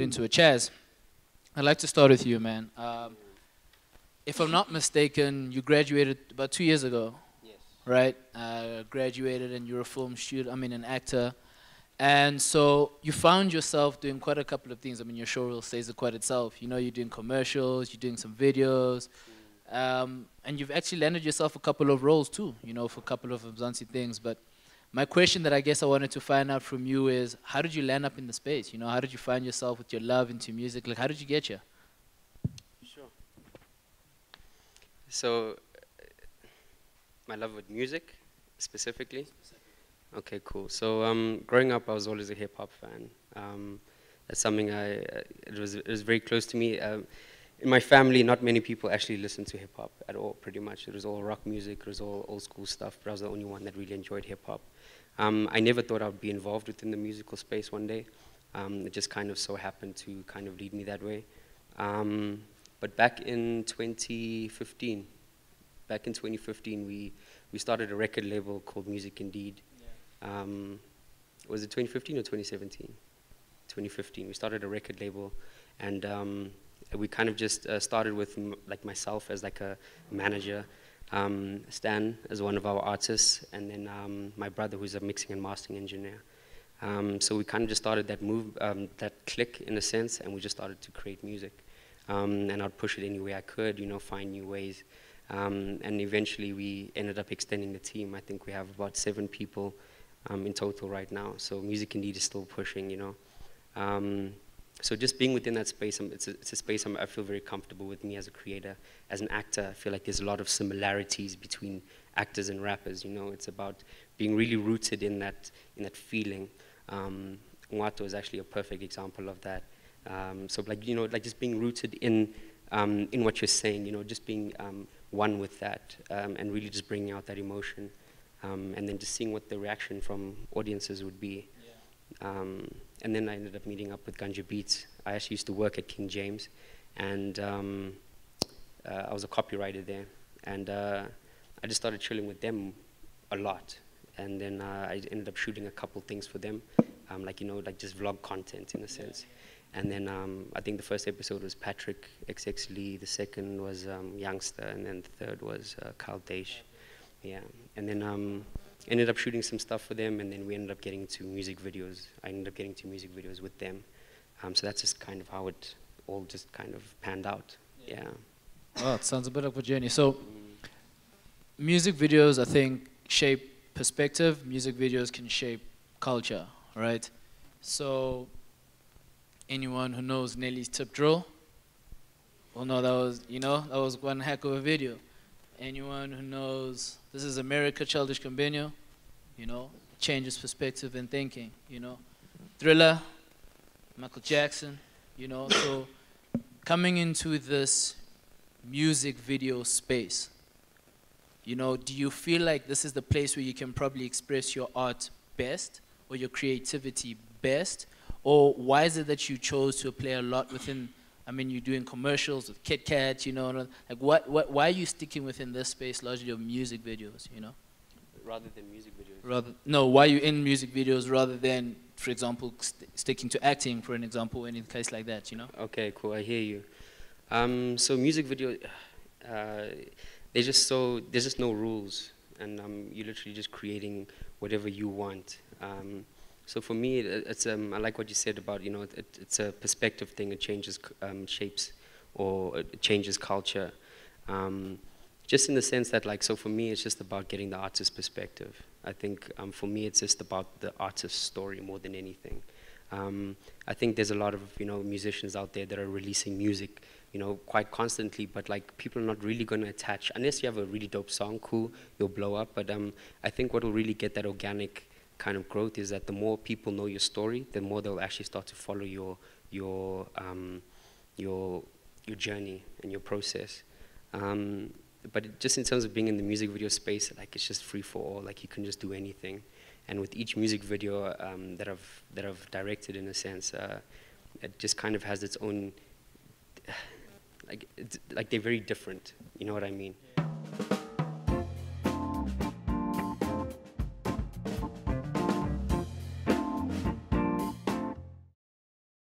into it. Chaz, I'd like to start with you, man. If I'm not mistaken, you graduated about 2 years ago, Yes. right? Graduated and you're a film shooter, I mean an actor. And so you found yourself doing quite a couple of things. I mean, your show reel says it quite itself. You know, you're doing commercials, you're doing some videos, and you've actually landed yourself a couple of roles too, you know, for a couple of Mzansi things. But my question that I guess I wanted to find out from you is, how did you land up in the space? You know, how did you find yourself with your love into music? Like, how did you get here? Sure. So, my love with music, specifically. Okay, cool. So, growing up, I was always a hip hop fan. That's something it was very close to me. In my family, not many people actually listened to hip hop at all. Pretty much, it was all rock music. It was all old school stuff. But I was the only one that really enjoyed hip hop. I never thought I would be involved within the musical space one day. It just kind of so happened to kind of lead me that way. But back in 2015, we started a record label called Music Indeed. Was it 2015 or 2017? 2015. We started a record label, and we kind of just started with like myself as like a manager, Stan as one of our artists, and then my brother who's a mixing and mastering engineer. So we kind of just started that that click in a sense, and we just started to create music. And I'd push it any way I could, you know, find new ways. And eventually we ended up extending the team. I think we have about 7 people in total right now. So Music Indeed is still pushing, you know. So just being within that space, it's a space I feel very comfortable with. Me as a creator, as an actor, I feel like there's a lot of similarities between actors and rappers. You know, it's about being really rooted in that feeling. Ngwato is actually a perfect example of that. So like, you know, like just being rooted in what you're saying. You know, just being one with that, and really just bringing out that emotion, and then just seeing what the reaction from audiences would be. And then I ended up meeting up with Ganja Beats. I actually used to work at King James, and I was a copywriter there. And I just started chilling with them a lot. And then I ended up shooting a couple things for them, like, you know, like just vlog content in a sense. And then I think the first episode was Patrick XX Lee, the second was Youngster, and then the third was Kyle Daish. Yeah, and then ended up shooting some stuff for them, and then we ended up getting into music videos. I ended up getting to music videos with them. So that's just kind of how it all just kind of panned out. Yeah. Well, it sounds a bit like a journey. So, music videos, I think, shape perspective. Music videos can shape culture, right? So, anyone who knows Nelly's Tip Drill will know that was, you know, that was one heck of a video. Anyone who knows This Is America, Childish Gambino, you know, changes perspective and thinking, you know. Thriller, Michael Jackson, you know. So coming into this music video space, you know, do you feel like this is the place where you can probably express your art best or your creativity best? Or why is it that you chose to play a lot within, I mean, you're doing commercials with Kit Kat, you know, like why are you sticking within this space largely of music videos, you know? Rather than music videos? No, why are you in music videos rather than, for example, sticking to acting, for an example, in a case like that, you know? Okay, cool, I hear you. So music video, there's just no rules, and you're literally just creating whatever you want. So for me, it's I like what you said about, you know, it's a perspective thing. It changes shapes, or it changes culture. Just in the sense that, like, so for me, it's just about getting the artist's perspective. I think for me, it's just about the artist's story more than anything. I think there's a lot of, you know, musicians out there that are releasing music, you know, quite constantly, but like people are not really going to attach, unless you have a really dope song, cool, you'll blow up. But I think what will really get that organic kind of growth is that the more people know your story, the more they'll actually start to follow your journey and your process. But just in terms of being in the music video space, like, it's just free for all. Like, you can just do anything. And with each music video that I've directed, in a sense, it just kind of has its own, like they're very different. You know what I mean? Yeah.